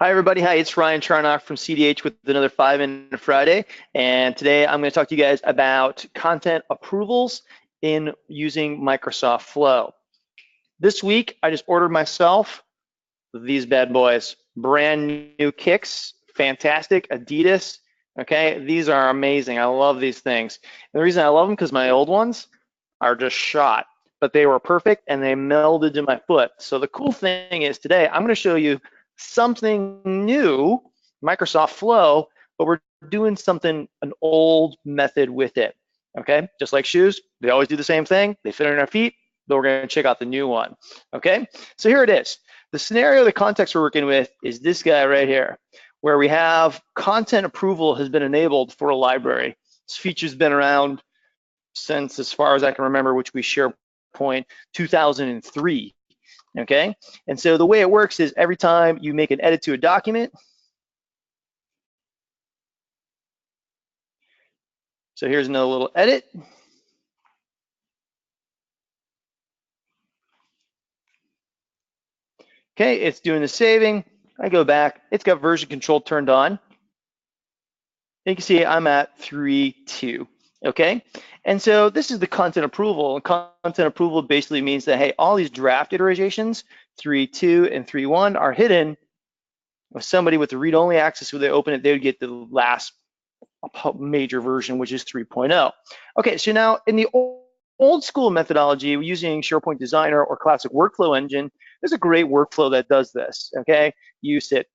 Hi, everybody. Hi, it's Ryan Charnock from CDH with another 5-Minute Friday. And today I'm going to talk to you guys about content approvals in using Microsoft Flow. This week, I just ordered myself these bad boys, brand new kicks, fantastic, Adidas. Okay, these are amazing. I love these things. And the reason I love them because my old ones are just shot, but they were perfect and they melded to my foot. So the cool thing is today I'm going to show you something new, Microsoft Flow, but we're doing something, an old method with it. Okay, just like shoes, they always do the same thing. They fit on our feet, but we're going to check out the new one. Okay, so here it is. The scenario, the context we're working with is this guy right here, where we have content approval has been enabled for a library. This feature's been around since, as far as I can remember, which we SharePoint 2003. Okay, and so the way it works is every time you make an edit to a document, so here's another little edit. Okay, it's doing the saving. I go back, it's got version control turned on. You can see I'm at 3.2. Okay, and so this is the content approval. And content approval basically means that, hey, all these draft iterations, 3.2 and 3.1, are hidden. With somebody with the read-only access, when they open it, they would get the last major version, which is 3.0. Okay, so now in the old school methodology, using SharePoint Designer or Classic Workflow Engine, there's a great workflow that does this. Okay, the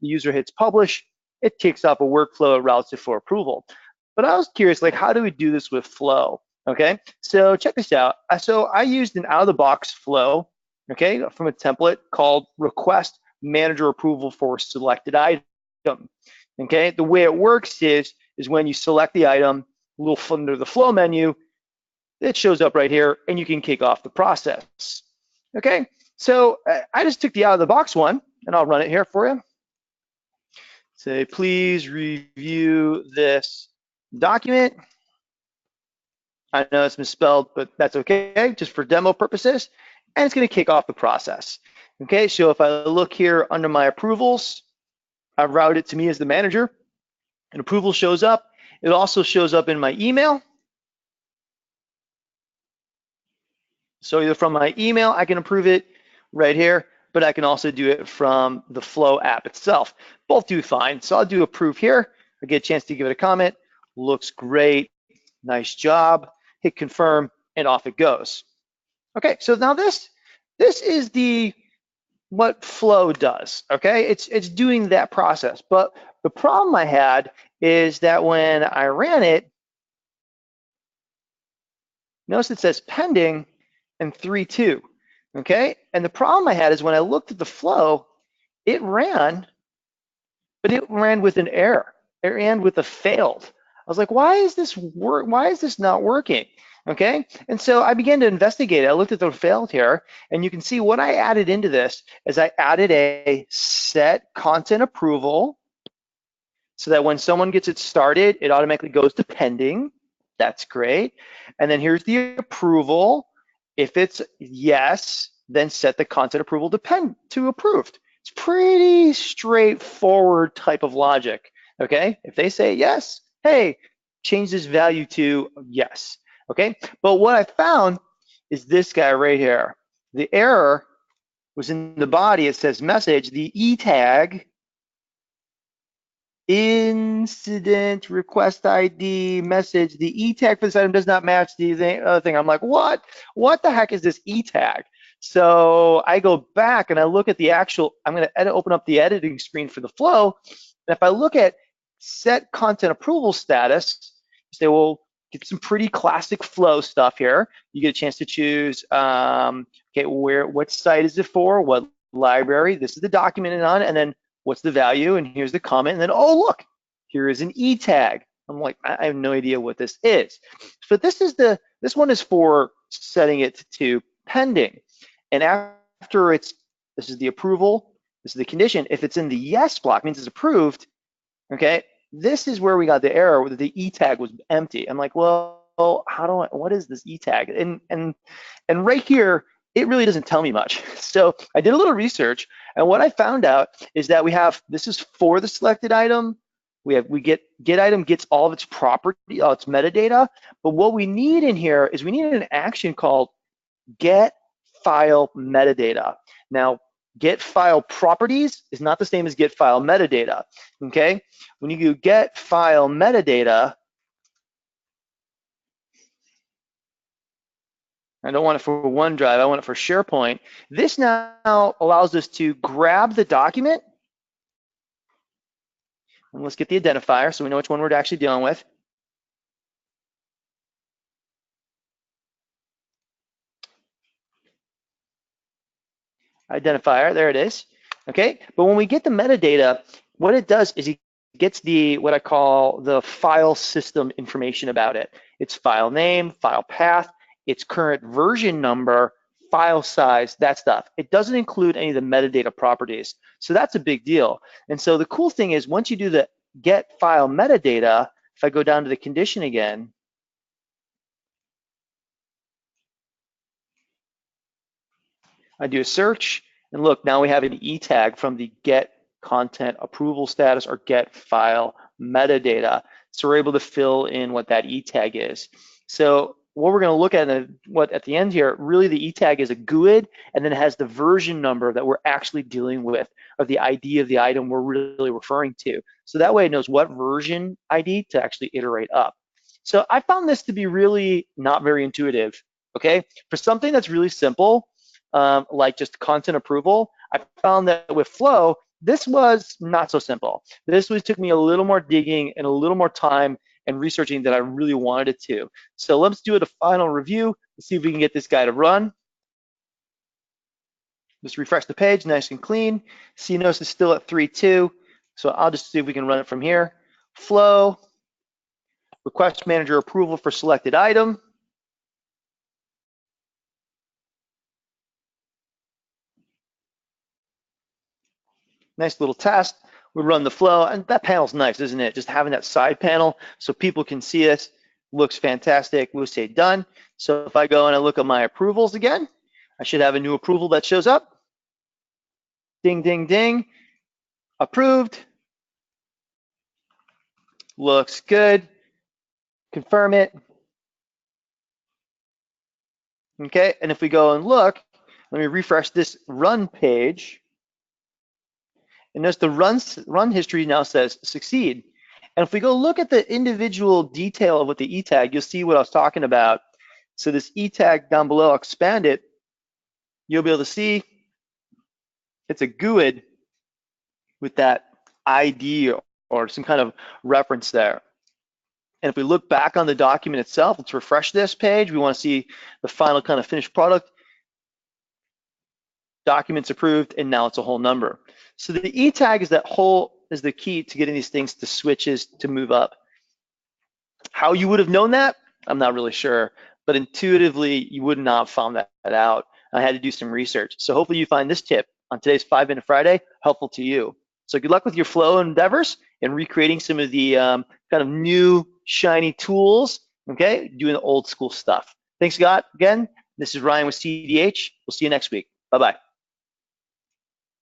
user hits publish, it kicks off a workflow, it routes it for approval. But I was curious, like, how do we do this with Flow? Okay, so check this out. So I used an out-of-the-box flow, okay, from a template called Request Manager Approval for Selected Item. Okay, the way it works is when you select the item, a little under the flow menu, it shows up right here, and you can kick off the process. Okay, so I just took the out-of-the-box one, and I'll run it here for you. Say, please review this document. I know it's misspelled, but that's okay, just for demo purposes, and it's going to kick off the process. Okay, so if I look here under my approvals, I've routed it to me as the manager. An approval shows up. It also shows up in my email. So either from my email, I can approve it right here, but I can also do it from the Flow app itself. Both do fine. So I'll do approve here. I get a chance to give it a comment. Looks great. Nice job. Hit confirm, and off it goes. Okay, so now this is what Flow does. Okay, it's doing that process. But the problem I had is that when I ran it, notice it says pending and 3.2. Okay, and the problem I had is when I looked at the flow, it ran, but it ran with an error. It ran with a failed. I was like, why is this not working? Okay, and so I began to investigate it. I looked at the failed here, and you can see what I added into this is I added a set content approval so that when someone gets it started, it automatically goes to pending. That's great. And then here's the approval. If it's yes, then set the content approval to approved. It's pretty straightforward type of logic. Okay, if they say yes, hey, change this value to yes. Okay, but what I found is this guy right here. The error was in the body. It says message, the E tag, incident request ID message, the E tag for this item does not match the other thing. I'm like, what the heck is this E tag? So I go back and I look at the actual, I'm going to open up the editing screen for the flow. And if I look at set content approval status, you say, well, get some pretty classic flow stuff here. You get a chance to choose, okay, what site is it for? What library? This is the document it's on, and then what's the value? And here's the comment. And then, oh, look, here is an E tag. I'm like, I have no idea what this is. But this one is for setting it to pending. And after this is the approval, this is the condition. If it's in the yes block, means it's approved. Okay, this is where we got the error where the E tag was empty. I'm like, well, what is this E tag? And right here it really doesn't tell me much. So I did a little research, and what I found out is that we have, this is for the selected item. We get item gets all of its property, all its metadata, but what we need in here is we need an action called get file metadata. Now, get file properties is not the same as get file metadata, okay? When you do get file metadata, I don't want it for OneDrive, I want it for SharePoint. This now allows us to grab the document, and let's get the identifier so we know which one we're actually dealing with. Identifier, there it is, okay? But when we get the metadata, what it does is it gets the, what I call the file system information about it. Its file name, file path, its current version number, file size, that stuff. It doesn't include any of the metadata properties. So that's a big deal. And so the cool thing is once you do the get file metadata, if I go down to the condition again, I do a search, and look, now we have an E tag from the get content approval status or get file metadata. So we're able to fill in what that E tag is. So what we're going to look at at the end here, really the E tag is a GUID, and then it has the version number that we're actually dealing with, of the ID of the item we're really referring to. So that way it knows what version ID to actually iterate up. So I found this to be really not very intuitive, okay? For something that's really simple, like just content approval, I found that with Flow, this was not so simple. This took me a little more digging and a little more time and researching than I really wanted it to. So let's do a final review. Let's see if we can get this guy to run. Just refresh the page, nice and clean. CNOS is still at 3.2. So I'll just see if we can run it from here. Flow, request manager approval for selected item. Nice little test. We run the flow, and that panel's nice, isn't it? Just having that side panel so people can see us looks fantastic. We'll say done. So if I go and I look at my approvals again, I should have a new approval that shows up. Ding, ding, ding. Approved. Looks good. Confirm it. Okay, and if we go and look, let me refresh this run page. And notice the run history now says succeed. And if we go look at the individual detail of what the E tag, you'll see what I was talking about. So this E tag down below, I'll expand it. You'll be able to see it's a GUID with that ID or some kind of reference there. And if we look back on the document itself, let's refresh this page. We want to see the final kind of finished product. Documents approved, and now it's a whole number. So the E tag is the key to getting these things to switches to move up. How you would have known that, I'm not really sure, but intuitively you would not have found that out. I had to do some research. So hopefully you find this tip on today's 5-Minute Friday helpful to you. So good luck with your flow endeavors and recreating some of the kind of new shiny tools, okay, doing the old school stuff. Thanks, God. Again, this is Ryan with CDH. We'll see you next week. Bye-bye.